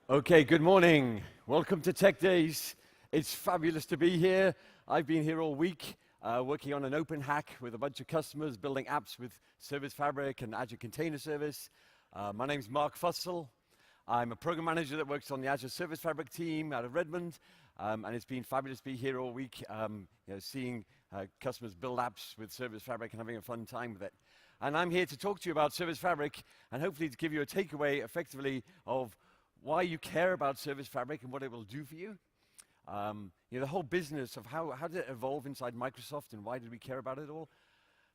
Okay, good morning. Welcome to Tech Days. It's fabulous to be here. I've been here all week working on an open hack with a bunch of customers, building apps with Service Fabric and Azure Container Service. My name's Mark Fussell. I'm a program manager that works on the Azure Service Fabric team out of Redmond, and it's been fabulous to be here all week, seeing customers build apps with Service Fabric and having a fun time with it. And I'm here to talk to you about Service Fabric and hopefully to give you a takeaway effectively of why you care about Service Fabric and what it will do for you. The whole business of how did it evolve inside Microsoft and why did we care about it all?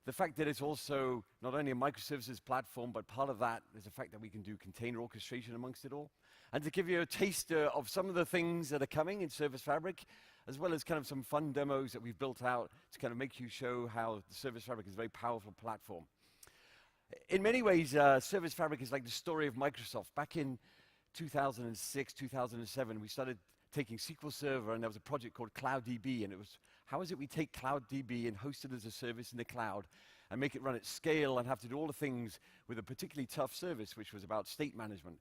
The fact that it's also not only a microservices platform, but part of that is the fact that we can do container orchestration amongst it all. And to give you a taster of some of the things that are coming in Service Fabric, as well as kind of some fun demos that we've built out to kind of make you show how the Service Fabric is a very powerful platform. In many ways, Service Fabric is like the story of Microsoft. Back in 2006, 2007, we started taking SQL Server, and there was a project called CloudDB, and it was, how is it we take CloudDB and host it as a service in the cloud and make it run at scale and have to do all the things with a particularly tough service, which was about state management.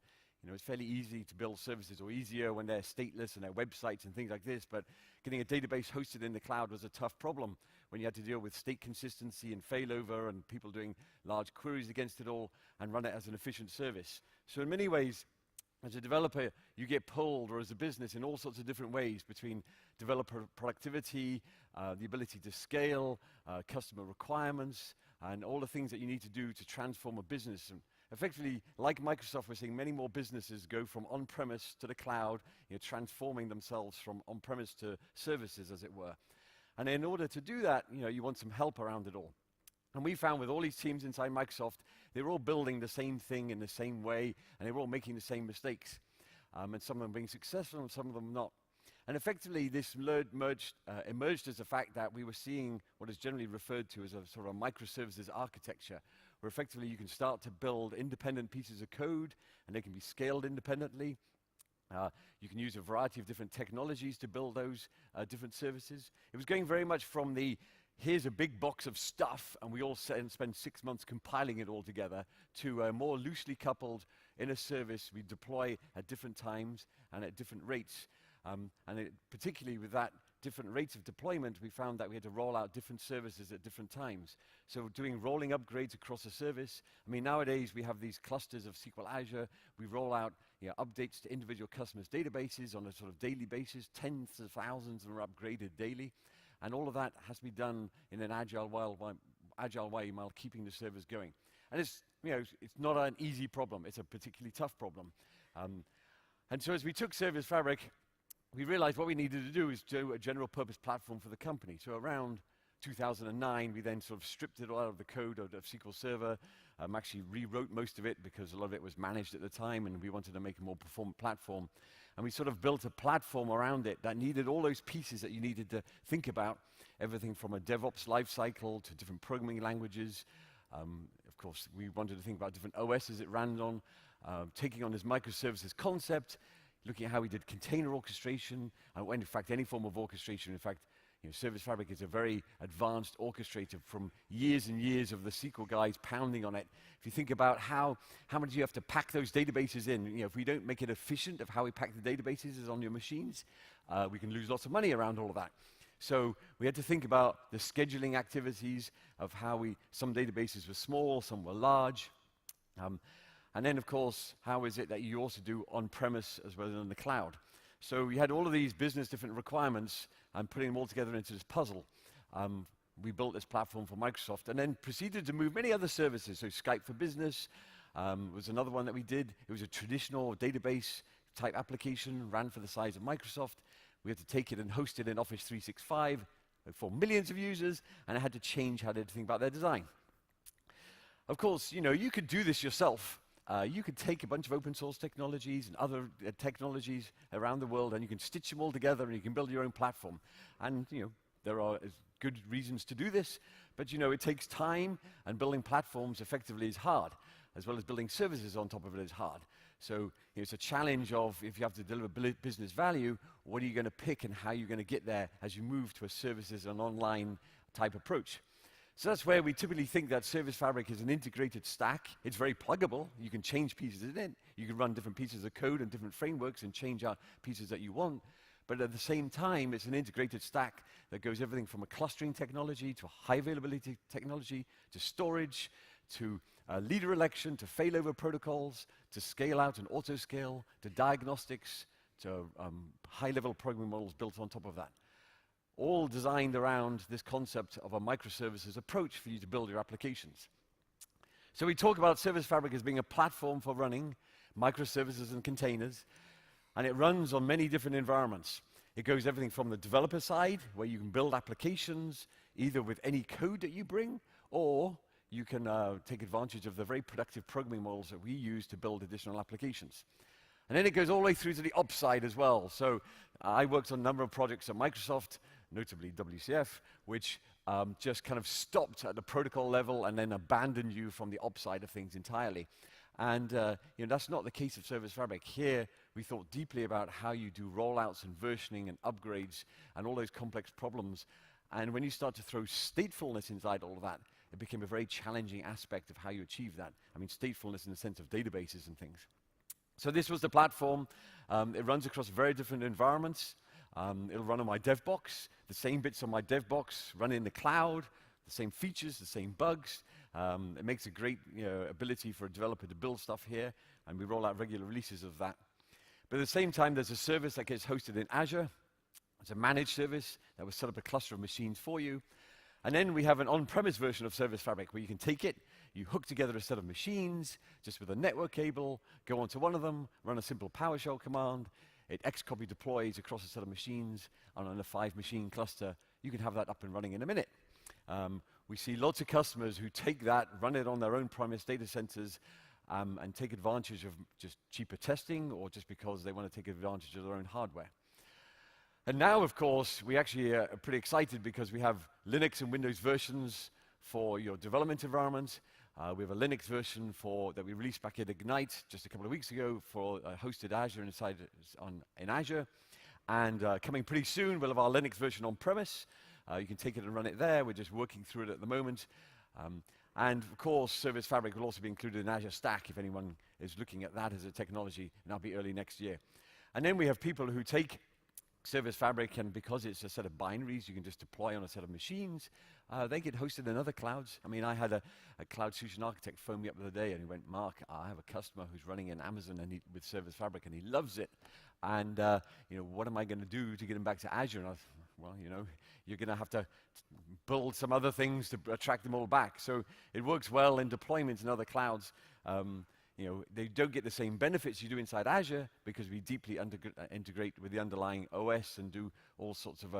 It's fairly easy to build services, or easier when they're stateless and they're websites and things like this, but getting a database hosted in the cloud was a tough problem when you had to deal with state consistency and failover and people doing large queries against it all and run it as an efficient service. So in many ways, as a developer, you get pulled, or as a business, in all sorts of different ways between developer productivity, the ability to scale, customer requirements, and all the things that you need to do to transform a business. And effectively, like Microsoft, we're seeing many more businesses go from on-premise to the cloud, transforming themselves from on-premise to services, as it were. And in order to do that, you want some help around it all. And we found with all these teams inside Microsoft, they're all building the same thing in the same way, and they're all making the same mistakes. And some of them being successful, and some of them not. And effectively, this emerged as the fact that we were seeing what is generally referred to as a sort of microservices architecture, where effectively you can start to build independent pieces of code, and they can be scaled independently. You can use a variety of different technologies to build those different services. It was going very much from the here's a big box of stuff, and we all spend 6 months compiling it all together, to more loosely coupled in a service we deploy at different times and at different rates. Particularly with that different rates of deployment, we found that we had to roll out different services at different times. So doing rolling upgrades across a service. Nowadays we have these clusters of SQL Azure. We roll out updates to individual customers' databases on a sort of daily basis. Tens of thousands are upgraded daily. And all of that has to be done in an agile way while keeping the servers going. And it's not an easy problem. It's a particularly tough problem. And so as we took Service Fabric, we realized what we needed to do is do a general purpose platform for the company. So around 2009, we then sort of stripped it all out of the code of SQL Server, actually rewrote most of it because a lot of it was managed at the time, and we wanted to make a more performant platform. And we sort of built a platform around it that needed all those pieces that you needed to think about, everything from a DevOps lifecycle to different programming languages. Of course, we wanted to think about different OSs it ran on, taking on this microservices concept, looking at how we did container orchestration, and in fact, any form of orchestration. In fact, Service Fabric is a very advanced orchestrator from years and years of the SQL guys pounding on it. If you think about how much you have to pack those databases in, if we don't make it efficient of how we pack the databases on your machines, we can lose lots of money around all of that. So we had to think about the scheduling activities of how some databases were small, some were large. And then, of course, how is it that you also do on-premise as well as in the cloud? So we had all of these business different requirements and putting them all together into this puzzle. We built this platform for Microsoft and then proceeded to move many other services. So Skype for Business was another one that we did. It was a traditional database type application, ran for the size of Microsoft. We had to take it and host it in Office 365 for millions of users, and I had to change how they think about their design. Of course, you could do this yourself. You could take a bunch of open source technologies and other technologies around the world, and you can stitch them all together, and you can build your own platform. And there are good reasons to do this, but it takes time, and building platforms effectively is hard, as well as building services on top of it is hard. So it's a challenge of, if you have to deliver business value, what are you going to pick and how you're going to get there as you move to a services and online type approach. So that's where we typically think that Service Fabric is an integrated stack. It's very pluggable. You can change pieces in it. You can run different pieces of code and different frameworks and change out pieces that you want. But at the same time, it's an integrated stack that goes everything from a clustering technology to a high availability technology to storage to leader election to failover protocols to scale out and auto scale to diagnostics to high-level programming models built on top of that. All designed around this concept of a microservices approach for you to build your applications. So we talk about Service Fabric as being a platform for running microservices and containers, and it runs on many different environments. It goes everything from the developer side, where you can build applications either with any code that you bring, or you can take advantage of the very productive programming models that we use to build additional applications. And then it goes all the way through to the ops side as well. So I worked on a number of projects at Microsoft, notably WCF, which just kind of stopped at the protocol level and then abandoned you from the ops side of things entirely. And that's not the case of Service Fabric. Here, we thought deeply about how you do rollouts and versioning and upgrades and all those complex problems. And when you start to throw statefulness inside all of that, it became a very challenging aspect of how you achieve that. I mean, statefulness in the sense of databases and things. So this was the platform. It runs across very different environments. It'll run on my dev box. The same bits on my dev box run in the cloud, the same features, the same bugs. It makes a great ability for a developer to build stuff here, and we roll out regular releases of that. But at the same time, there's a service that gets hosted in Azure. It's a managed service that will set up a cluster of machines for you. And then we have an on-premise version of Service Fabric where you can take it, you hook together a set of machines just with a network cable, go onto one of them, run a simple PowerShell command, it Xcopy deploys across a set of machines, and on a 5-machine cluster, you can have that up and running in a minute. We see lots of customers who take that, run it on their own premise data centers, and take advantage of just cheaper testing or just because they want to take advantage of their own hardware. And now, of course, we actually are pretty excited because we have Linux and Windows versions for your development environment. We have a Linux version that we released back at Ignite just a couple of weeks ago for hosted Azure in Azure. And coming pretty soon, we'll have our Linux version on-premise. You can take it and run it there. We're just working through it at the moment. And of course, Service Fabric will also be included in Azure Stack if anyone is looking at that as a technology, and that'll be early next year. And then we have people who take Service Fabric, and because it's a set of binaries you can just deploy on a set of machines, they get hosted in other clouds. I mean, I had a cloud solution architect phone me up the other day, and he went, "Mark, I have a customer who's running in Amazon and with Service Fabric, and he loves it. And what am I going to do to get him back to Azure?" And I thought, well, you're going to have to build some other things to attract them all back. So it works well in deployments in other clouds. They don't get the same benefits you do inside Azure because we deeply integrate with the underlying OS and do all sorts of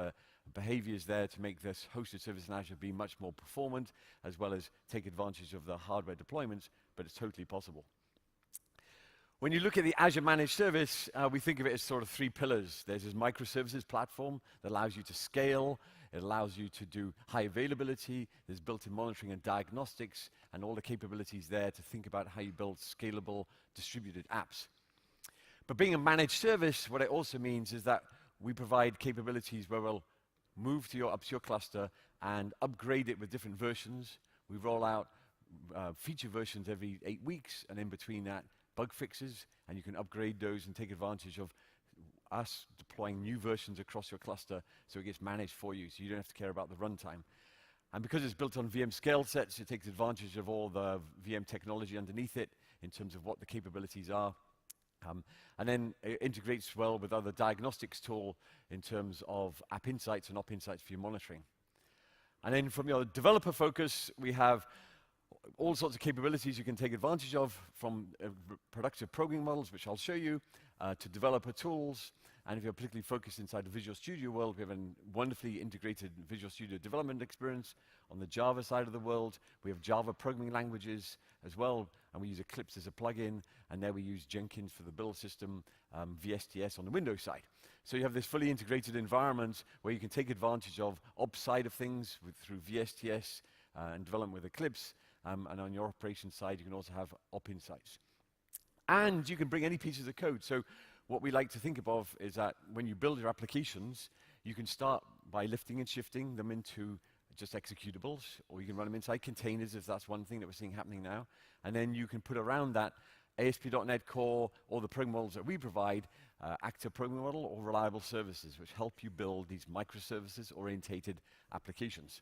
behaviors there to make this hosted service in Azure be much more performant, as well as take advantage of the hardware deployments, but it's totally possible. When you look at the Azure Managed Service, we think of it as sort of 3 pillars. There's this microservices platform that allows you to scale. It allows you to do high availability. There's built-in monitoring and diagnostics, and all the capabilities there to think about how you build scalable, distributed apps. But being a managed service, what it also means is that we provide capabilities where we'll move to up to your cluster and upgrade it with different versions. We roll out feature versions every 8 weeks, and in between that, bug fixes, and you can upgrade those and take advantage of us deploying new versions across your cluster so it gets managed for you, so you don't have to care about the runtime. And because it's built on VM scale sets, it takes advantage of all the VM technology underneath it in terms of what the capabilities are. And then it integrates well with other diagnostics tool in terms of app insights and op insights for your monitoring. And then from your developer focus, we have all sorts of capabilities you can take advantage of, from productive programming models, which I'll show you, to developer tools. And if you're particularly focused inside the Visual Studio world, we have a wonderfully integrated Visual Studio development experience. On the Java side of the world, we have Java programming languages as well, and we use Eclipse as a plugin, and there we use Jenkins for the build system, VSTS on the Windows side. So you have this fully integrated environment where you can take advantage of ops side of things through VSTS and development with Eclipse, and on your operations side, you can also have op insights. And you can bring any pieces of code. So what we like to think of is that when you build your applications, you can start by lifting and shifting them into just executables, or you can run them inside containers if that's one thing that we're seeing happening now. And then you can put around that ASP.NET Core or the programming models that we provide, active programming model or reliable services, which help you build these microservices-orientated applications.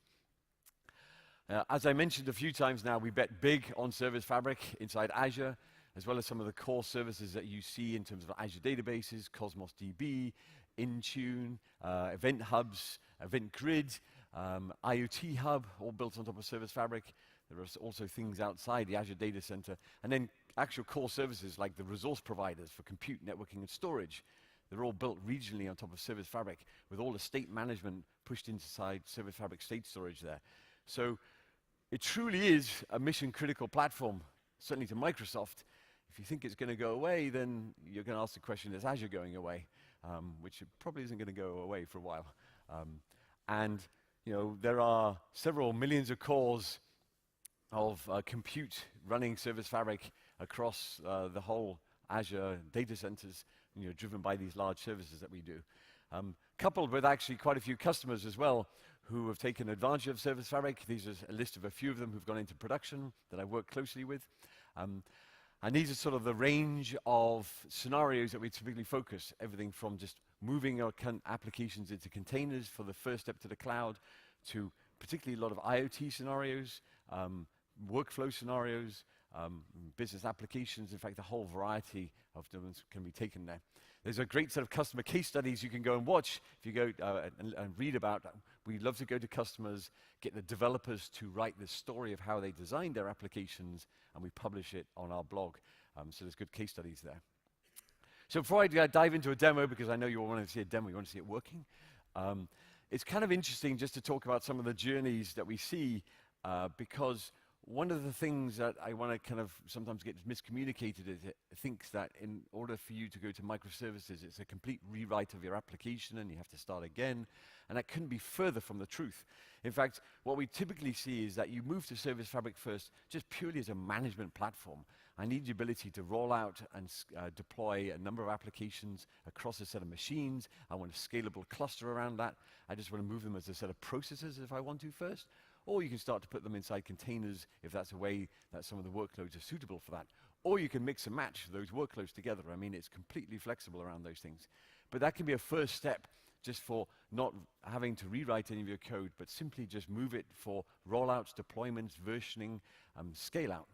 As I mentioned a few times now, we bet big on Service Fabric inside Azure, as well as some of the core services that you see in terms of Azure databases, Cosmos DB, Intune, Event Hubs, Event Grid, IoT Hub, all built on top of Service Fabric. There are also things outside the Azure data center, and then actual core services like the resource providers for compute, networking, and storage. They're all built regionally on top of Service Fabric, with all the state management pushed inside Service Fabric state storage there. So it truly is a mission-critical platform, certainly to Microsoft. If you think it's going to go away, then you're going to ask the question, is Azure going away? Which it probably isn't going to go away for a while. And you know, there are several millions of cores of compute running Service Fabric across the whole Azure data centers, you know, driven by these large services that we do. Coupled with actually quite a few customers as well who have taken advantage of Service Fabric. These are a list of a few of them who've gone into production that I work closely with. And these are sort of the range of scenarios that we typically focus, everything from just moving our applications into containers for the first step to the cloud, to particularly a lot of IoT scenarios, workflow scenarios, business applications. In fact, the whole variety of them can be taken there. There's a great set of customer case studies you can go and watch if you go and read about. We love to go to customers, get the developers to write the story of how they designed their applications, and we publish it on our blog. So there's good case studies there. So before I dive into a demo, because I know you all want to see a demo, you want to see it working, it's kind of interesting just to talk about some of the journeys that we see, because one of the things that I want to kind of sometimes get miscommunicated is it thinks that in order for you to go to microservices, it's a complete rewrite of your application and you have to start again. And that couldn't be further from the truth. In fact, what we typically see is that you move to Service Fabric first just purely as a management platform. I need the ability to roll out and deploy a number of applications across a set of machines. I want a scalable cluster around that. I just want to move them as a set of processes if I want to first. Or you can start to put them inside containers if that's a way that some of the workloads are suitable for that. Or you can mix and match those workloads together. I mean, it's completely flexible around those things. But that can be a first step just for not having to rewrite any of your code, but simply just move it for rollouts, deployments, versioning, scale out.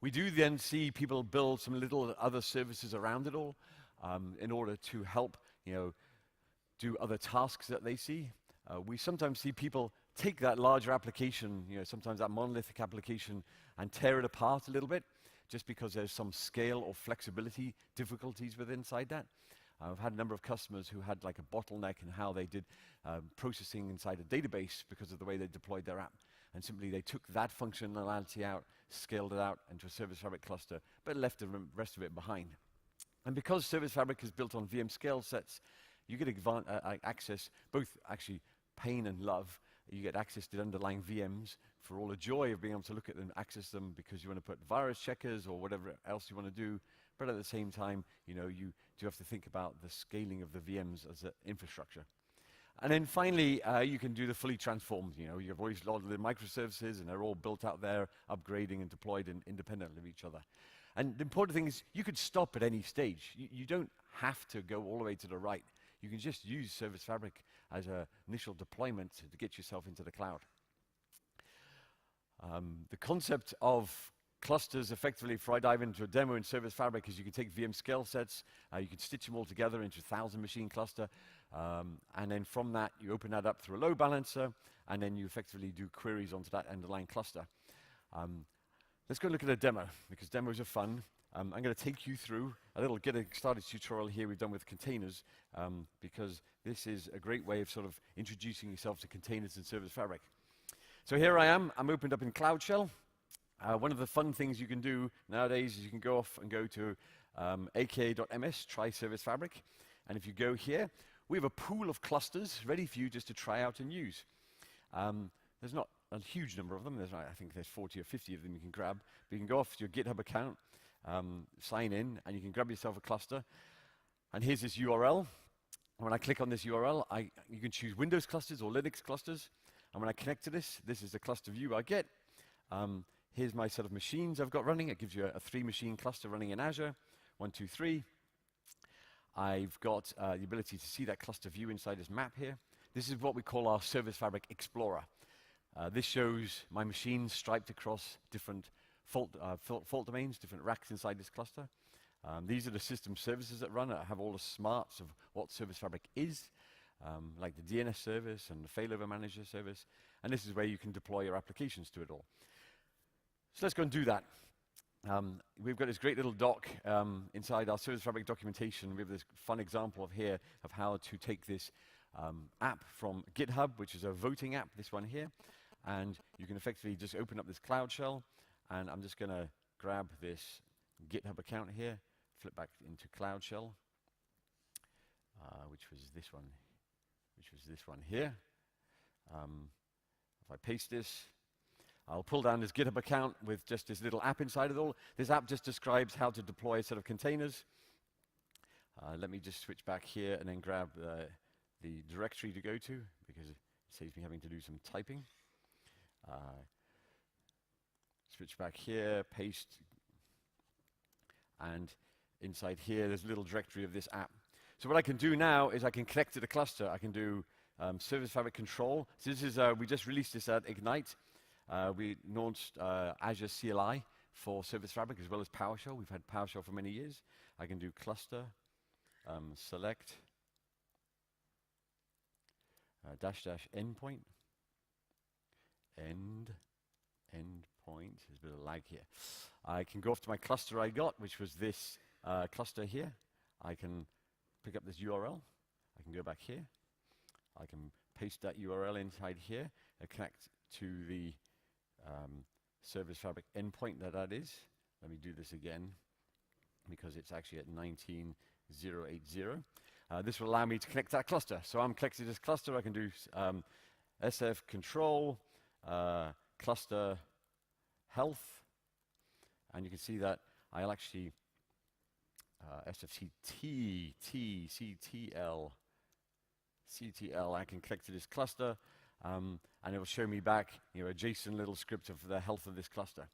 We do then see people build some little other services around it all in order to help, you know, do other tasks that they see. We sometimes see people take that larger application, you know, sometimes that monolithic application, and tear it apart a little bit, just because there's some scale or flexibility difficulties with inside that. I've had a number of customers who had like a bottleneck in how they did processing inside a database because of the way they deployed their app. And simply they took that functionality out, scaled it out into a Service Fabric cluster, but left the rest of it behind. And because Service Fabric is built on VM scale sets, you get access, both actually pain and love. You get access to the underlying VMs for all the joy of being able to look at them, access them because you want to put virus checkers or whatever else you want to do. But at the same time, you know, you do have to think about the scaling of the VMs as an infrastructure. And then finally, you can do the fully transformed. You know, you've always loaded the microservices, and they're all built out there, upgrading and deployed independently of each other. And the important thing is, you could stop at any stage. You don't have to go all the way to the right. You can just use Service Fabric as an initial deployment to get yourself into the cloud. The concept of clusters, effectively, before I dive into a demo in Service Fabric, is you can take VM scale sets, you can stitch them all together into a 1,000 machine cluster, and then from that, you open that up through a load balancer, and then you effectively do queries onto that underlying cluster. Let's go look at a demo, because demos are fun. I'm going to take you through a little getting started tutorial here we've done with containers, because this is a great way of sort of introducing yourself to containers in Service Fabric. So here I am. I'm opened up in Cloud Shell. One of the fun things you can do nowadays is you can go off and go to aka.ms, try Service Fabric. And if you go here, we have a pool of clusters ready for you just to try out and use. There's not a huge number of them. I think there's 40 or 50 of them you can grab. But you can go off to your GitHub account, sign in, and you can grab yourself a cluster. And here's this URL. When I click on this URL, you can choose Windows clusters or Linux clusters. And when I connect to this, this is the cluster view I get. Here's my set of machines I've got running. It gives you a 3-machine cluster running in Azure, 1, 2, 3. I've got the ability to see that cluster view inside this map here. This is what we call our Service Fabric Explorer. This shows my machines striped across different fault domains, different racks inside this cluster. These are the system services that run. I have all the smarts of what Service Fabric is, like the DNS service and the failover manager service. And this is where you can deploy your applications to it all. So let's go and do that. We've got this great little doc inside our Service Fabric documentation. We have this fun example of here of how to take this app from GitHub, which is a voting app, this one here. And you can effectively just open up this Cloud Shell. And I'm just going to grab this GitHub account here, flip back into Cloud Shell, which was this one here. If I paste this, I'll pull down this GitHub account with just this little app inside it all. This app just describes how to deploy a set of containers. Let me just switch back here and then grab the directory to go to, because it saves me having to do some typing. Switch back here, paste, and inside here there's a little directory of this app. So what I can do now is I can connect to the cluster. I can do Service Fabric control. So this is, we just released this at Ignite. We launched Azure CLI for Service Fabric as well as PowerShell. We've had PowerShell for many years. I can do cluster, select, -- endpoint, endpoint. There's a bit of lag here. I can go off to my cluster I got, which was this cluster here. I can pick up this URL. I can go back here. I can paste that URL inside here and connect to the Service Fabric endpoint that is. Let me do this again, because it's actually at 19.080. This will allow me to connect to that cluster. So I'm connected to this cluster. I can do SF control, cluster health, and you can see that I'll actually SFCT, CTL, I can connect to this cluster, and it will show me back, a JSON little script of the health of this cluster.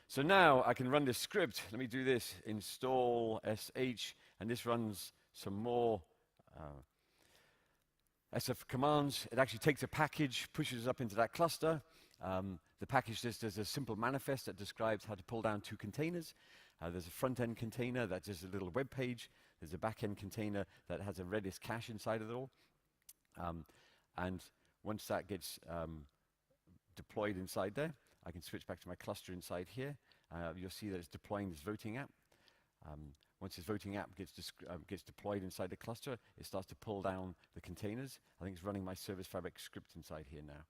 So now I can run this script. Let me do this, install sh, and this runs some more SF commands. It actually takes a package, pushes it up into that cluster. The package just does a simple manifest that describes how to pull down 2 containers. There's a front-end container that's just a little web page. There's a back-end container that has a Redis cache inside of it all. And once that gets deployed inside there, I can switch back to my cluster inside here. You'll see that it's deploying this voting app. Once this voting app gets deployed inside the cluster, it starts to pull down the containers. I think it's running my Service Fabric script inside here now.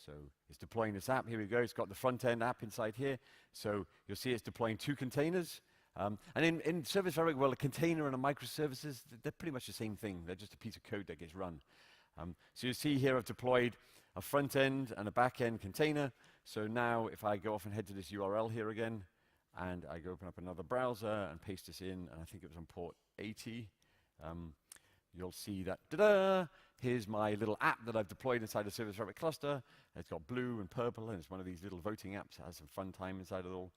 So it's deploying this app. Here we go. It's got the front-end app inside here. So you'll see it's deploying 2 containers. And in Service Fabric, well, a container and a microservices, they're pretty much the same thing. They're just a piece of code that gets run. So you see here I've deployed a front-end and a back-end container. So now if I go off and head to this URL here again, and I go open up another browser and paste this in, and I think it was on port 80, you'll see that, ta-da! Here's my little app that I've deployed inside the Service Fabric cluster. It's got blue and purple, and it's one of these little voting apps that has some fun time inside it all.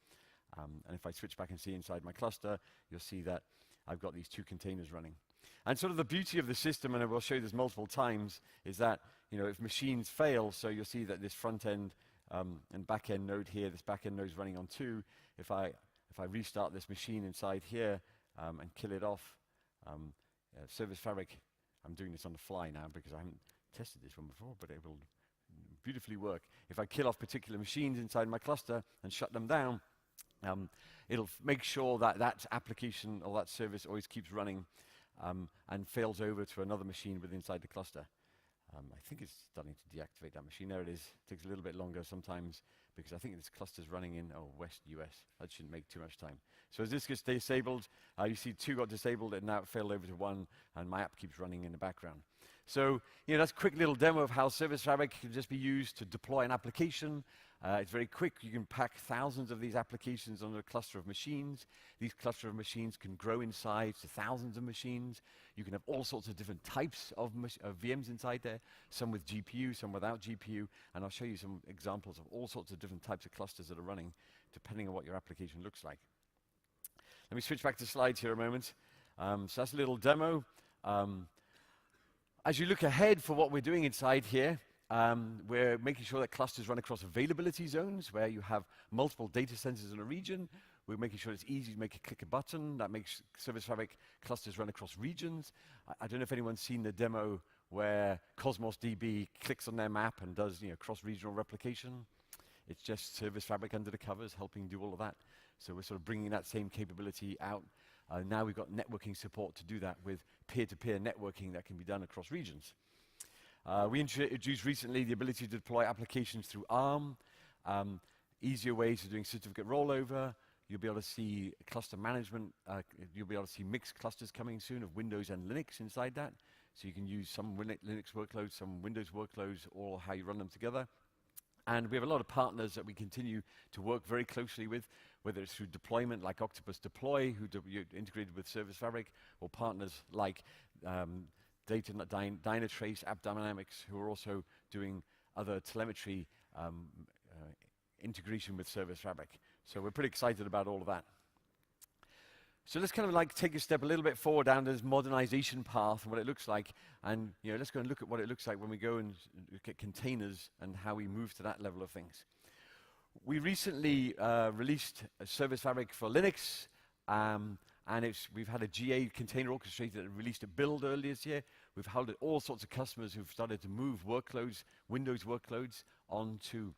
And if I switch back and see inside my cluster, you'll see that I've got these 2 containers running. And sort of the beauty of the system, and I will show you this multiple times, is that if machines fail, so you'll see that this front end and back end node here, this back end node is running on 2. If I restart this machine inside here and kill it off, Service Fabric, I'm doing this on the fly now because I haven't tested this one before, but it will beautifully work. If I kill off particular machines inside my cluster and shut them down, it'll make sure that that application or that service always keeps running and fails over to another machine within inside the cluster. I think it's starting to deactivate that machine. There it is. It takes a little bit longer sometimes because I think this cluster's running in West US. That shouldn't make too much time. So as this gets disabled, you see 2 got disabled and now it failed over to 1, and my app keeps running in the background. So that's a quick little demo of how Service Fabric can just be used to deploy an application. It's very quick. You can pack thousands of these applications on a cluster of machines. These cluster of machines can grow in size to thousands of machines. You can have all sorts of different types of VMs inside there, some with GPU, some without GPU, and I'll show you some examples of all sorts of different types of clusters that are running, depending on what your application looks like. Let me switch back to slides here a moment. So that's a little demo. As you look ahead for what we're doing inside here, we're making sure that clusters run across availability zones where you have multiple data centers in a region. We're making sure it's easy to click a button. That makes Service Fabric clusters run across regions. I don't know if anyone's seen the demo where Cosmos DB clicks on their map and does cross-regional replication. It's just Service Fabric under the covers helping do all of that. So we're sort of bringing that same capability out. Now we've got networking support to do that with peer-to-peer networking that can be done across regions. We introduced recently the ability to deploy applications through ARM, easier ways of doing certificate rollover. You'll be able to see cluster management. You'll be able to see mixed clusters coming soon of Windows and Linux inside that. So you can use some Linux workloads, some Windows workloads, or how you run them together. And we have a lot of partners that we continue to work very closely with, whether it's through deployment like Octopus Deploy, who integrated with Service Fabric, or partners like Dynatrace, AppDynamics, who are also doing other telemetry integration with Service Fabric. So we're pretty excited about all of that. So let's kind of take a step a little bit forward down this modernization path and what it looks like, and let's go and look at what it looks like when we go and look at containers and how we move to that level of things. We recently released a Service Fabric for Linux, and we've had a GA container orchestrator that released a build earlier this year. We've held all sorts of customers who've started to move workloads, Windows workloads, onto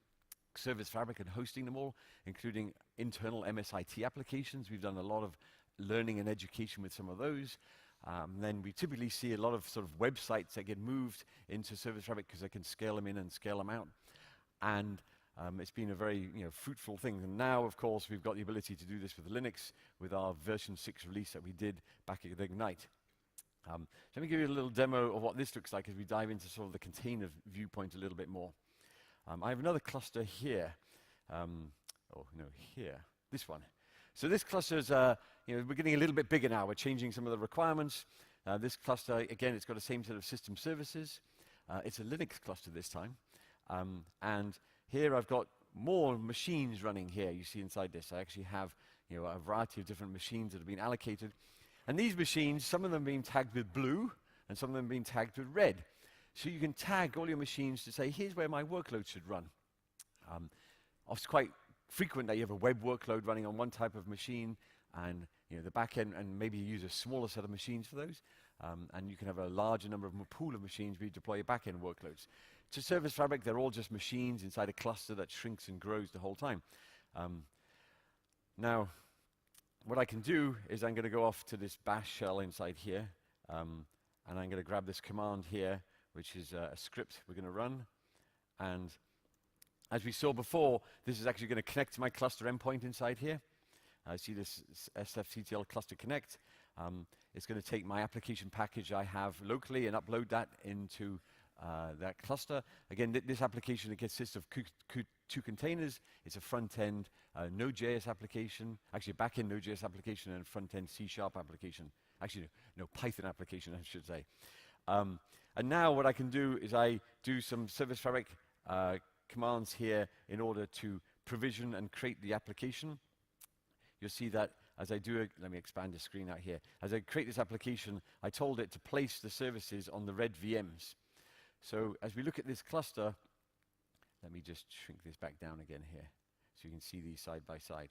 Service Fabric and hosting them all, including internal MSIT applications. We've done a lot of learning and education with some of those. Then we typically see a lot of sort of websites that get moved into Service Fabric because they can scale them in and scale them out. And it's been a very fruitful thing. And now, of course, we've got the ability to do this with Linux with our version 6 release that we did back at Ignite. So let me give you a little demo of what this looks like as we dive into sort of the container viewpoint a little bit more. I have another cluster here. Here. This one. So this cluster is, we're getting a little bit bigger now. We're changing some of the requirements. This cluster, again, it's got the same set of system services. It's a Linux cluster this time. And here I've got more machines running here. You see inside this, I actually have a variety of different machines that have been allocated. And these machines, some of them being tagged with blue, and some of them being tagged with red. So you can tag all your machines to say, here's where my workload should run. It's quite frequent that you have a web workload running on one type of machine, and the back end, and maybe you use a smaller set of machines for those, and you can have a larger number of pool of machines where you deploy your back end workloads. To Service Fabric, they're all just machines inside a cluster that shrinks and grows the whole time. Now, what I can do is I'm going to go off to this bash shell inside here, and I'm going to grab this command here, which is a script we're going to run, and as we saw before, this is actually going to connect to my cluster endpoint inside here. I see this sfctl cluster connect. It's going to take my application package I have locally and upload that into that cluster. Again, this application, it consists of two containers. It's a front-end Node.js application, actually a back-end Node.js application and a front-end C# application. Actually, no, Python application, I should say. And now what I can do is I do some Service Fabric commands here in order to provision and create the application. You'll see that as I do it, let me expand the screen out here. As I create this application, I told it to place the services on the red VMs. So as we look at this cluster, let me just shrink this back down again here so you can see these side by side.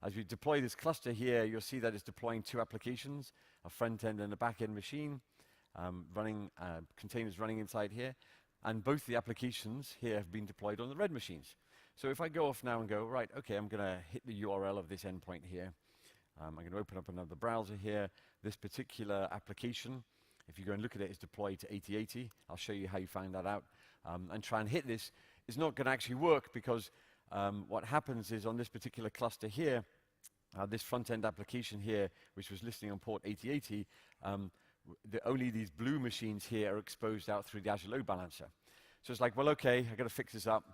As we deploy this cluster here, you'll see that it's deploying two applications, a front-end and a back-end machine, containers running inside here. And both the applications here have been deployed on the red machines. So if I go off now and go, right, okay, I'm going to hit the URL of this endpoint here. I'm going to open up another browser here. This particular application, if you go and look at it, is deployed to 8080. I'll show you how you find that out. And try and hit this. It's not going to actually work because what happens is on this particular cluster here, this front-end application here, which was listening on port 8080, only these blue machines here are exposed out through the Azure Load Balancer. So it's like, well, okay, I've got to fix this up.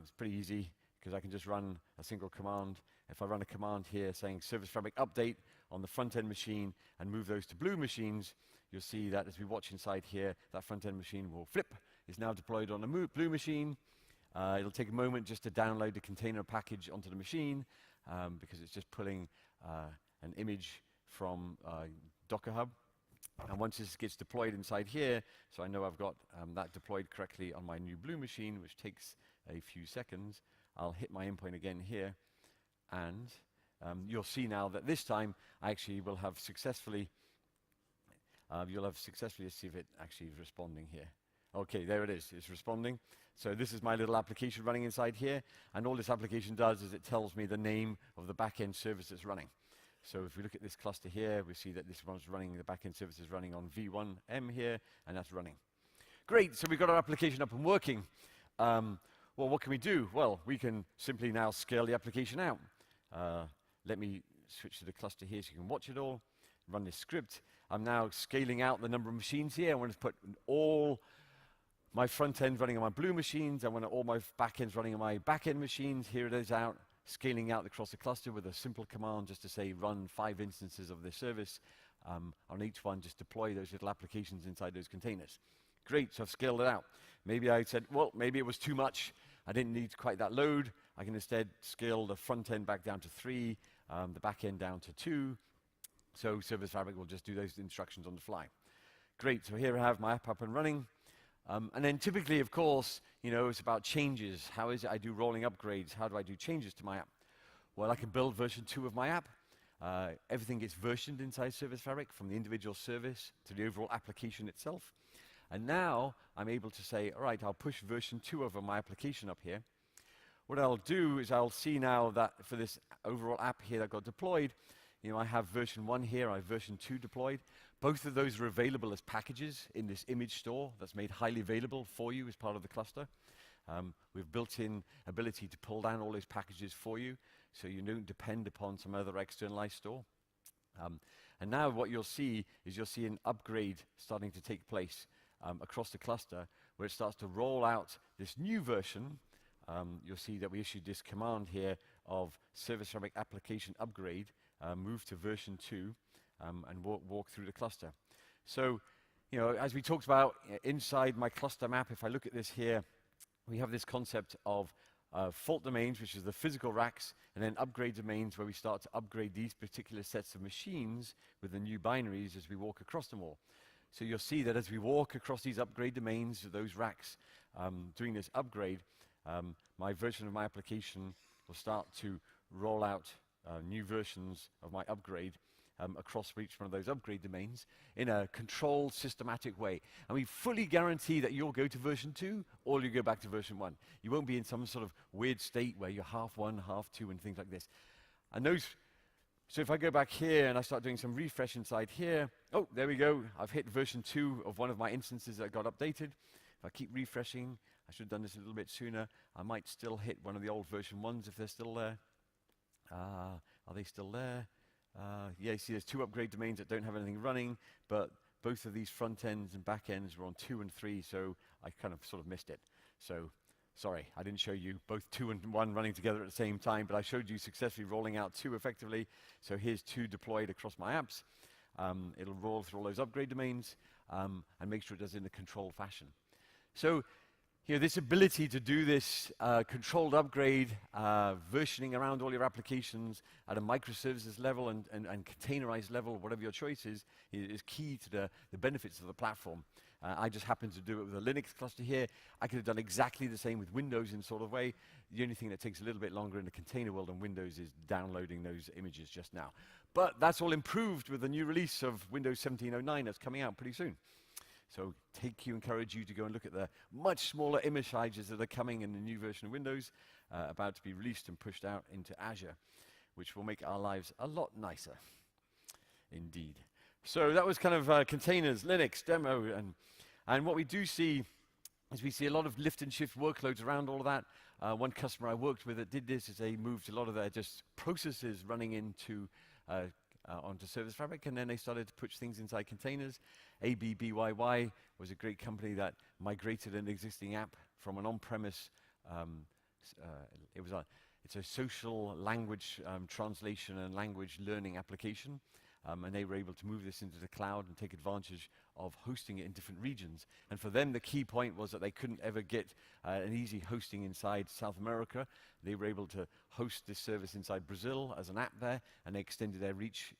It's pretty easy because I can just run a single command. If I run a command here saying Service Fabric update on the front-end machine and move those to blue machines, you'll see that as we watch inside here, that front-end machine will flip. It's now deployed on a blue machine. It'll take a moment just to download the container package onto the machine because it's just pulling an image from Docker Hub. And once this gets deployed inside here, so I know I've got that deployed correctly on my new blue machine, which takes a few seconds, I'll hit my endpoint again here, and you'll see now that this time I actually will have successfully, let's see if it actually is responding here. Okay, there it is, it's responding. So this is my little application running inside here, and all this application does is it tells me the name of the backend service that's running. So if we look at this cluster here, we see that this one's running, the backend service is running on v1m here, and that's running. Great, so we've got our application up and working. Well, what can we do? Well, we can simply now scale the application out. Let me switch to the cluster here so you can watch it all, run this script. I'm now scaling out the number of machines here. I want to put all my front end running on my blue machines. I want all my back ends running on my back end machines. Here it is out, scaling out across the cluster with a simple command just to say run 5 instances of this service. On each one, just deploy those little applications inside those containers. Great, so I've scaled it out. Maybe I said, well, maybe it was too much. I didn't need quite that load. I can instead scale the front end back down to 3, the back end down to 2. So Service Fabric will just do those instructions on the fly. Great, so here I have my app up and running. And then typically, of course, you know, it's about changes. How is it I do rolling upgrades? How do I do changes to my app? Well, I can build version 2 of my app. Everything gets versioned inside Service Fabric, from the individual service to the overall application itself. And now I'm able to say, all right, I'll push version 2 over my application up here. What I'll do is I'll see now that for this overall app here that got deployed, you know, I have version 1 here, I have version 2 deployed. Both of those are available as packages in this image store that's made highly available for you as part of the cluster. We've built in ability to pull down all those packages for you, so you don't depend upon some other externalized store. And now what you'll see is an upgrade starting to take place across the cluster, where it starts to roll out this new version. You'll see that we issued this command here of Service Fabric application upgrade, move to version 2, and walk through the cluster. So, you know, as we talked about inside my cluster map, if I look at this here, we have this concept of fault domains, which is the physical racks, and then upgrade domains, where we start to upgrade these particular sets of machines with the new binaries as we walk across them all. So you'll see that as we walk across these upgrade domains, those racks, doing this upgrade, my version of my application will start to roll out new versions of my upgrade across each one of those upgrade domains in a controlled, systematic way. And we fully guarantee that you'll go to version 2 or you go back to version 1. You won't be in some sort of weird state where you're half 1, half 2, and things like this. And those, so if I go back here and I start doing some refresh inside here, oh, there we go. I've hit version 2 of one of my instances that got updated. If I keep refreshing, I should have done this a little bit sooner. I might still hit one of the old version 1s if they're still there. Are they still there? Yeah, you see there's 2 upgrade domains that don't have anything running, but both of these front ends and back ends were on 2 and 3, so I kind of sort of missed it. So, sorry, I didn't show you both 2 and 1 running together at the same time, but I showed you successfully rolling out 2 effectively. So here's 2 deployed across my apps. It'll roll through all those upgrade domains and make sure it does it in a controlled fashion. So, you know, this ability to do this controlled upgrade, versioning around all your applications at a microservices level and containerized level, whatever your choice is key to the benefits of the platform. I just happen to do it with a Linux cluster here. I could have done exactly the same with Windows in sort of way. The only thing that takes a little bit longer in the container world on Windows is downloading those images just now. But that's all improved with the new release of Windows 17.09 that's coming out pretty soon. So encourage you to go and look at the much smaller image sizes that are coming in the new version of Windows, about to be released and pushed out into Azure, which will make our lives a lot nicer, indeed. So that was kind of containers, Linux, demo, and what we do see is we see a lot of lift and shift workloads around all of that. One customer I worked with that did this is they moved a lot of their just processes running into onto Service Fabric, and then they started to push things inside containers. ABBYY was a great company that migrated an existing app from an on-premise it's a social language translation and language learning application. And they were able to move this into the cloud and take advantage of hosting it in different regions. And for them, the key point was that they couldn't ever get an easy hosting inside South America. They were able to host this service inside Brazil as an app there, and they extended their reach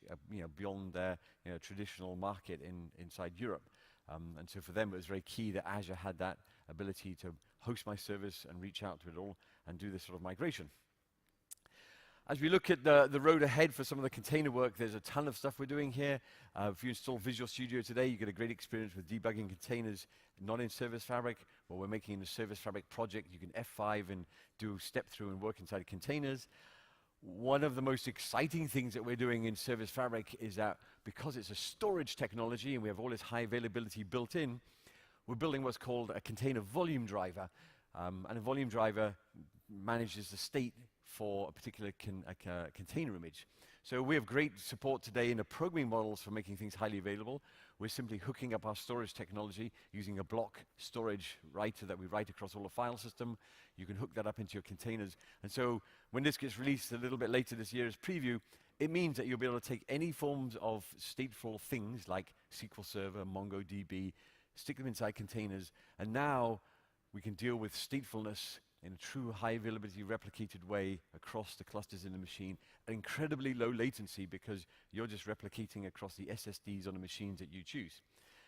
beyond their traditional market inside Europe. And so for them, it was very key that Azure had that ability to host my service and reach out to it all and do this sort of migration. As we look at the road ahead for some of the container work, there's a ton of stuff we're doing here. If you install Visual Studio today, you get a great experience with debugging containers not in Service Fabric. Well, we're making the Service Fabric project. You can F5 and do step through and work inside containers. One of the most exciting things that we're doing in Service Fabric is that because it's a storage technology and we have all this high availability built in, we're building what's called a container volume driver. And a volume driver manages the state for a particular container image. So we have great support today in the programming models for making things highly available. We're simply hooking up our storage technology using a block storage writer that we write across all the file system. You can hook that up into your containers. And so when this gets released a little bit later this year as preview, it means that you'll be able to take any forms of stateful things like SQL Server, MongoDB, stick them inside containers, and now we can deal with statefulness in a true high availability replicated way across the clusters in the machine at incredibly low latency because you're just replicating across the SSDs on the machines that you choose.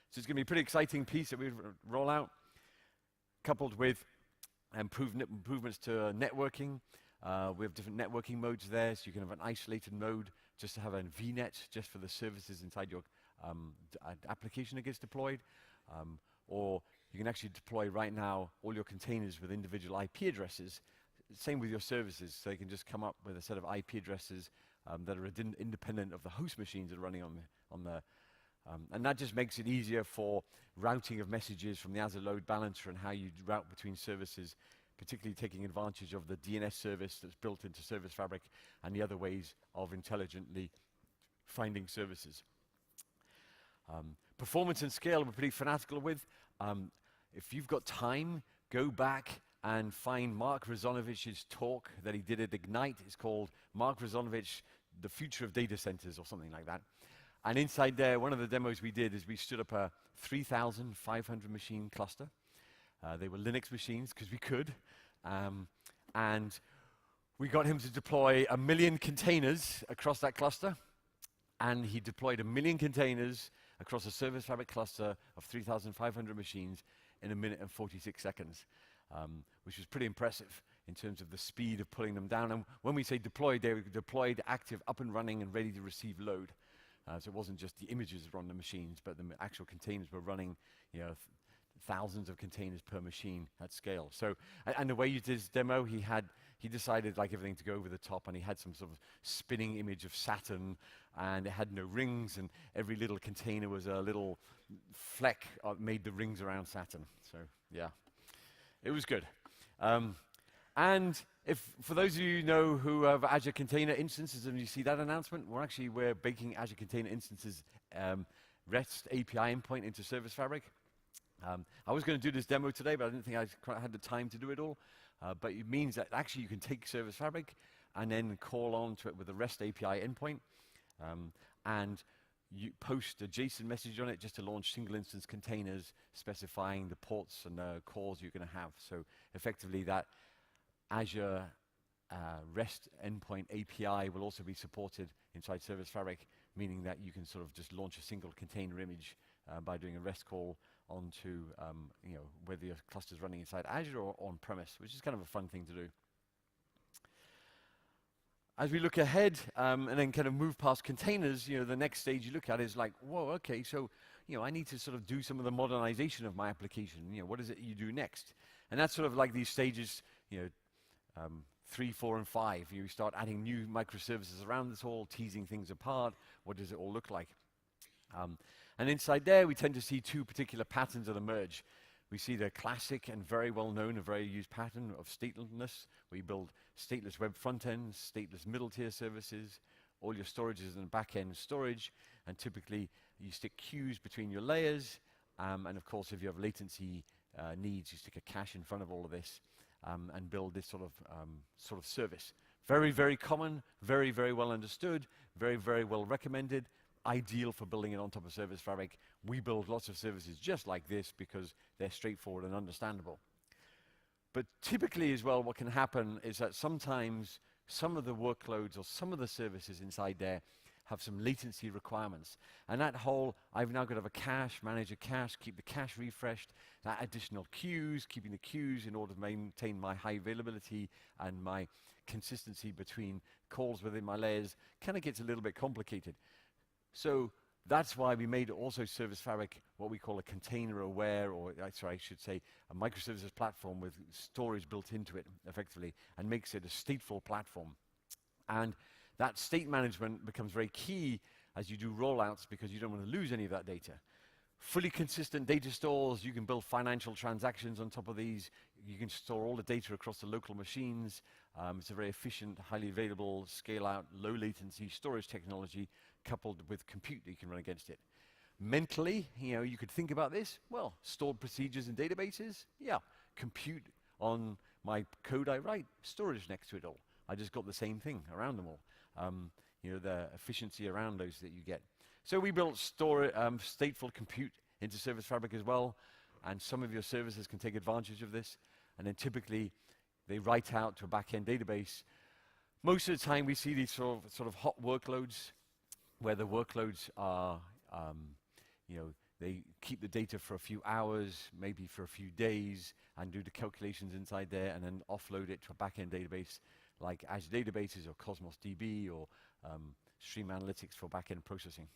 So it's going to be a pretty exciting piece that we roll out, coupled with improvements to networking. We have different networking modes there, so you can have an isolated mode just to have a VNet just for the services inside your application that gets deployed, or you can actually deploy right now all your containers with individual IP addresses. Same with your services, so you can just come up with a set of IP addresses that are independent of the host machines that are running on the and that just makes it easier for routing of messages from the Azure Load Balancer and how you route between services, particularly taking advantage of the DNS service that's built into Service Fabric and the other ways of intelligently finding services. Performance and scale we're pretty fanatical with. If you've got time, go back and find Mark Rozanovich's talk that he did at Ignite. It's called Mark Rozanovich, The Future of Data Centers or something like that. And inside there, one of the demos we did is we stood up a 3,500 machine cluster. They were Linux machines because we could. And we got him to deploy 1 million containers across that cluster. And he deployed 1 million containers across a Service Fabric cluster of 3,500 machines in 1 minute and 46 seconds, which was pretty impressive in terms of the speed of pulling them down. And when we say deployed, they were deployed, active, up and running, and ready to receive load. So it wasn't just the images that were on the machines, but the actual containers were running, thousands of containers per machine at scale. So, and the way you did his demo, he decided like everything to go over the top, and he had some sort of spinning image of Saturn, and it had no rings, and every little container was a little fleck made the rings around Saturn. So yeah, it was good. And if for those of you who have Azure Container Instances and you see that announcement, we're baking Azure Container Instances REST API endpoint into Service Fabric. I was going to do this demo today, but I didn't think I quite had the time to do it all. But it means that actually you can take Service Fabric and then call on to it with a REST API endpoint, and you post a JSON message on it just to launch single instance containers specifying the ports and the calls you're going to have. So effectively that Azure REST endpoint API will also be supported inside Service Fabric, meaning that you can sort of just launch a single container image by doing a REST call onto whether your cluster is running inside Azure or on-premise, which is kind of a fun thing to do. As we look ahead and then kind of move past containers, the next stage you look at is like, whoa, okay, so I need to sort of do some of the modernization of my application. What is it you do next? And that's sort of like these stages, 3, 4, and 5. You start adding new microservices around this all, teasing things apart. What does it all look like? And inside there, we tend to see two particular patterns that emerge. We see the classic and very well-known and very used pattern of statelessness. We build stateless web front-ends, stateless middle-tier services, all your storage is in back-end storage, and typically you stick queues between your layers, and of course, if you have latency needs, you stick a cache in front of all of this. and build this sort of service. Very, very common, very, very well understood, very, very well recommended, ideal for building it on top of Service Fabric. We build lots of services just like this because they're straightforward and understandable. But typically as well, what can happen is that sometimes some of the workloads or some of the services inside there have some latency requirements. And that whole, I've now got to have a cache, manage a cache, keep the cache refreshed, that additional queues, keeping the queues in order to maintain my high availability and my consistency between calls within my layers, kind of gets a little bit complicated. So that's why we made also Service Fabric what we call a container-aware, or sorry, I should say a microservices platform with storage built into it, effectively, and makes it a stateful platform. And that state management becomes very key as you do rollouts because you don't want to lose any of that data. Fully consistent data stores, you can build financial transactions on top of these. You can store all the data across the local machines. It's a very efficient, highly available, scale-out, low latency storage technology coupled with compute that you can run against it. Mentally, you could think about this. Well, stored procedures in databases, yeah. Compute on my code I write, storage next to it all. I just got the same thing around them all. The efficiency around those that you get. So we built stateful compute into Service Fabric as well, and some of your services can take advantage of this, and then typically they write out to a back-end database. Most of the time we see these sort of hot workloads where the workloads are, they keep the data for a few hours, maybe for a few days, and do the calculations inside there, and then offload it to a back-end database like Azure Databases or Cosmos DB or Stream Analytics for back-end processing.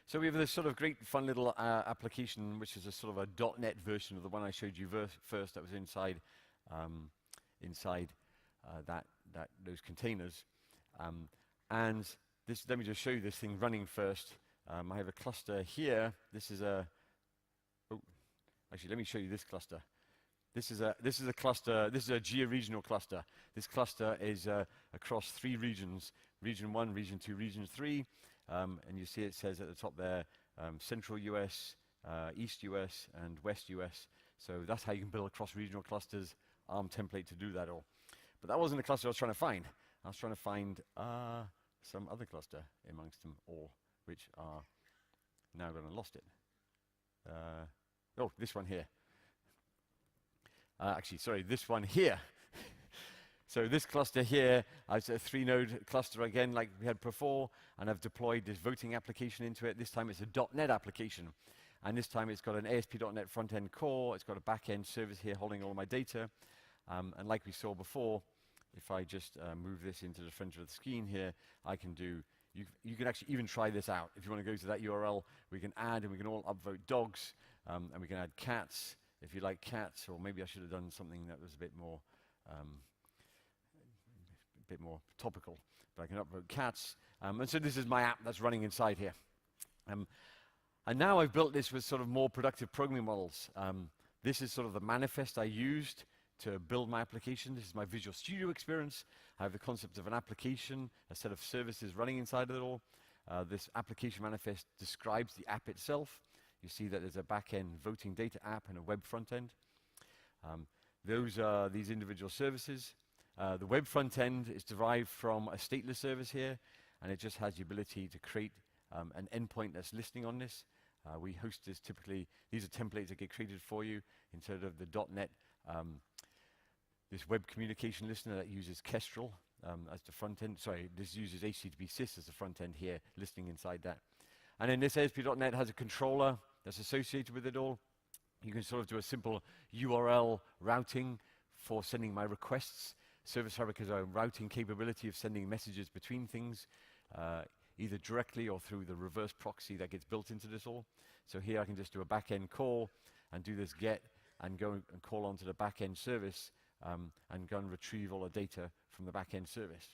So we have this sort of great fun little application, which is a sort of a .NET version of the one I showed you first that was inside those containers. And this, let me just show you this thing running first. I have a cluster here. This is actually, let me show you this cluster. This is a cluster. This is a geo-regional cluster. This cluster is across 3 regions: Region 1, Region 2, Region 3. And you see it says at the top there, Central US, East US, and West US. So that's how you can build across regional clusters. ARM template to do that all. But that wasn't the cluster I was trying to find. I was trying to find some other cluster amongst them all, which are now going to lost it. Oh, this one here. Actually, sorry, this one here. So this cluster here, it's a 3-node cluster again, like we had before, and I've deployed this voting application into it. This time it's a .NET application, and this time it's got an ASP.NET front-end core. It's got a back-end service here holding all my data, and like we saw before, if I just move this into the front of the screen here, I can do. You can actually even try this out. If you want to go to that URL, we can add, and we can all upvote dogs, and we can add cats if you like cats, or maybe I should have done something that was a bit more topical, but I can upvote cats. And so this is my app that's running inside here. And now I've built this with sort of more productive programming models. This is sort of the manifest I used to build my application. This is my Visual Studio experience. I have the concept of an application, a set of services running inside of it all. This application manifest describes the app itself. You see that there's a back-end voting data app and a web front-end. Those are these individual services. The web front-end is derived from a stateless service here, and it just has the ability to create an endpoint that's listening on this. We host this typically. These are templates that get created for you instead of the .NET. This web communication listener that uses Kestrel as the front end. Sorry, this uses HTTP sys as the front end here, listening inside that. And then this ASP.NET has a controller that's associated with it all. You can sort of do a simple URL routing for sending my requests. Service Fabric has a routing capability of sending messages between things, either directly or through the reverse proxy that gets built into this all. So here I can just do a back-end call and do this get and go and call onto the back-end service and go and retrieve all the data from the back-end service.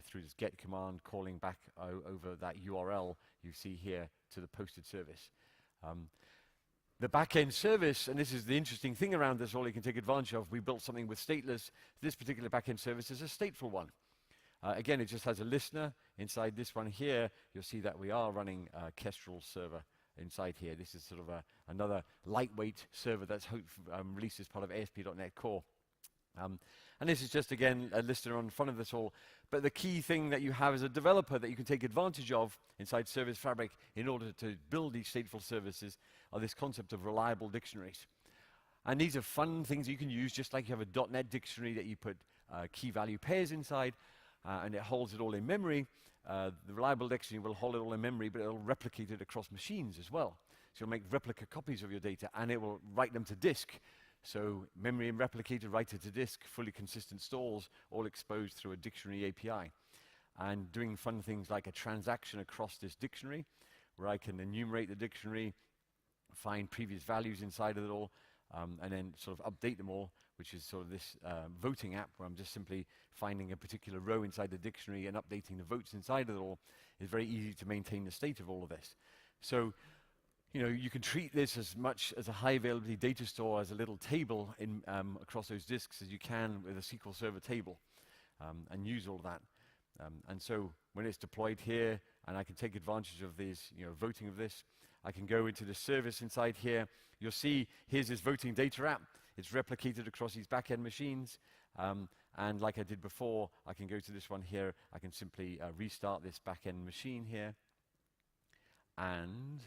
Through this get command, calling back over that URL you see here to the posted service. The back-end service, and this is the interesting thing around this all you can take advantage of, we built something with Stateless. This particular back-end service is a stateful one. Again, it just has a listener. Inside this one here, you'll see that we are running a Kestrel server inside here. This is sort of another lightweight server that's released as part of ASP.NET Core. And this is just, again, a listener on front of this all. But the key thing that you have as a developer that you can take advantage of inside Service Fabric in order to build these stateful services are this concept of reliable dictionaries. And these are fun things you can use, just like you have a .NET dictionary that you put key value pairs inside, and it holds it all in memory. The reliable dictionary will hold it all in memory, but it'll replicate it across machines as well. So you'll make replica copies of your data, and it will write them to disk. So memory and replicated, write it to disk, fully consistent stores, all exposed through a dictionary API. And doing fun things like a transaction across this dictionary, where I can enumerate the dictionary, find previous values inside of it all, and then sort of update them all, which is sort of this voting app where I'm just simply finding a particular row inside the dictionary and updating the votes inside of it all. It's very easy to maintain the state of all of this. So, you know, you can treat this as much as a high availability data store as a little table in, across those disks as you can with a SQL Server table, and use all that. And so when it's deployed here, and I can take advantage of this, you know, voting of this, I can go into the service inside here. You'll see here's this voting data app. It's replicated across these back-end machines. And like I did before, I can go to this one here. I can simply restart this back-end machine here. And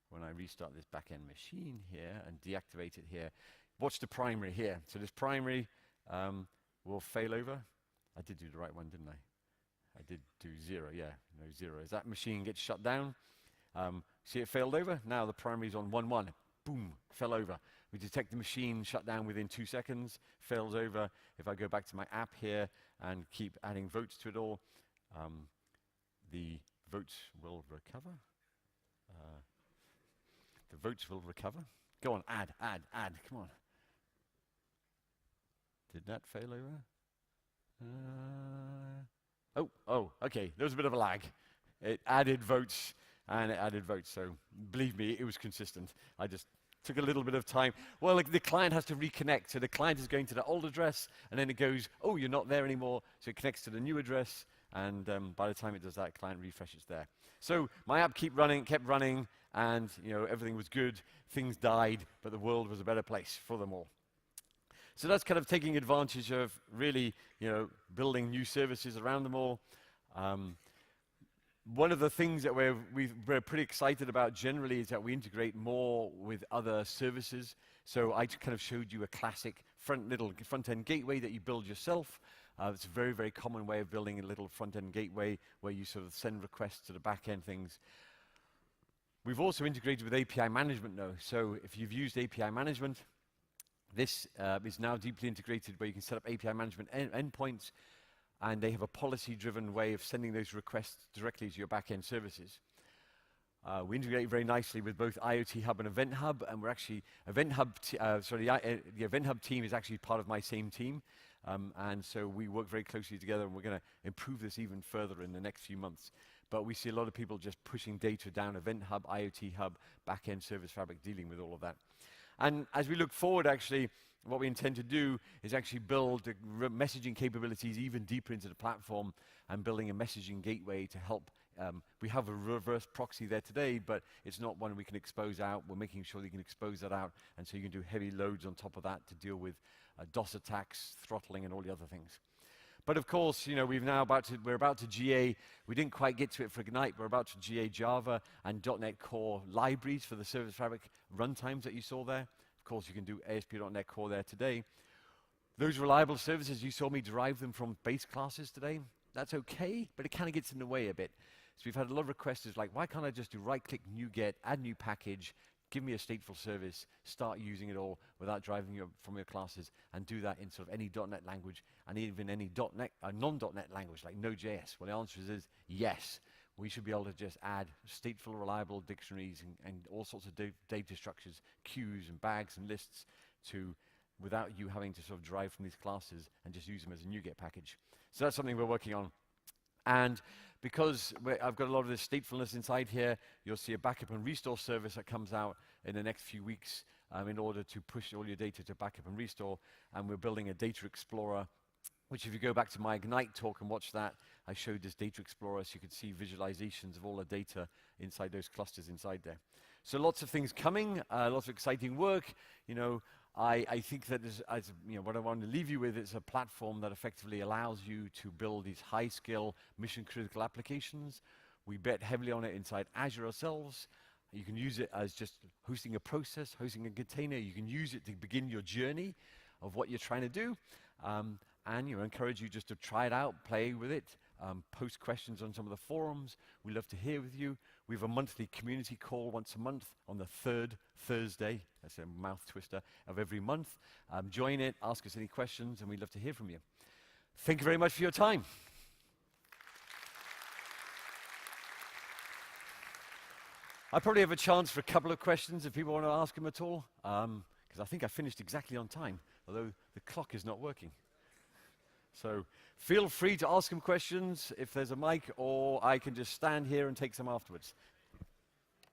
when I restart this back-end machine here and deactivate it here, watch the primary here. So this primary will fail over. I did do the right one, didn't I? I did do 0, yeah, no 0. As that machine gets shut down, see it failed over? Now the primary's on 1-1. Boom, fell over. We detect the machine shut down within 2 seconds, fails over. If I go back to my app here and keep adding votes to it all, the votes will recover. The votes will recover. Go on, add, come on. Did that fail over? Okay, there was a bit of a lag. It added votes, and it added votes, so believe me, it was consistent. I just took a little bit of time. Well, like, the client has to reconnect, so the client is going to the old address, and then it goes, oh, you're not there anymore, so it connects to the new address, and by the time it does that, client refreshes there. So my app kept running, and you know, everything was good, things died, but the world was a better place for them all. So that's kind of taking advantage of really, you know, building new services around them all. One of the things that we're pretty excited about generally is that we integrate more with other services. So I kind of showed you a classic front-end gateway that you build yourself. It's a very, very common way of building a little front-end gateway where you sort of send requests to the back-end things. We've also integrated with API management now. So if you've used API management, this is now deeply integrated where you can set up API management endpoints, and they have a policy-driven way of sending those requests directly to your back-end services. We integrate very nicely with both IoT Hub and Event Hub, and we're actually, the Event Hub team is actually part of my same team, and so we work very closely together, and we're going to improve this even further in the next few months. But we see a lot of people just pushing data down Event Hub, IoT Hub, back-end Service Fabric, dealing with all of that. And as we look forward, actually, what we intend to do is actually build the messaging capabilities even deeper into the platform and building a messaging gateway to help. We have a reverse proxy there today, but it's not one we can expose out. We're making sure that you can expose that out, and so you can do heavy loads on top of that to deal with DOS attacks, throttling, and all the other things. But of course, you know, we're about to GA. We didn't quite get to it for Ignite. We're about to GA Java and .NET Core libraries for the Service Fabric runtimes that you saw there. Of course, you can do ASP.NET Core there today. Those reliable services, you saw me derive them from base classes today. That's okay, but it kind of gets in the way a bit. So we've had a lot of requests like, why can't I just do right-click, NuGet, add new package, give me a stateful service, start using it all without driving from your classes, and do that in sort of any .NET language and even any non.NET language like Node.js? Well, the answer is yes. We should be able to just add stateful, reliable dictionaries and all sorts of data structures, queues and bags and lists without you having to sort of drive from these classes and just use them as a NuGet package. So that's something we're working on. And because I've got a lot of this statefulness inside here, you'll see a backup and restore service that comes out in the next few weeks in order to push all your data to backup and restore. And we're building a data explorer which if you go back to my Ignite talk and watch that, I showed this data explorer so you could see visualizations of all the data inside those clusters inside there. So lots of things coming, lots of exciting work. You know, I think that what I want to leave you with is a platform that effectively allows you to build these high-skill, mission-critical applications. We bet heavily on it inside Azure ourselves. You can use it as just hosting a process, hosting a container. You can use it to begin your journey of what you're trying to do. And encourage you just to try it out, play with it, post questions on some of the forums. We love to hear with you. We have a monthly community call once a month on the third Thursday, that's a mouth twister, of every month. Join it, ask us any questions, and we'd love to hear from you. Thank you very much for your time. I probably have a chance for a couple of questions if people want to ask them at all, because I think I finished exactly on time, although the clock is not working. So feel free to ask them questions if there's a mic, or I can just stand here and take some afterwards.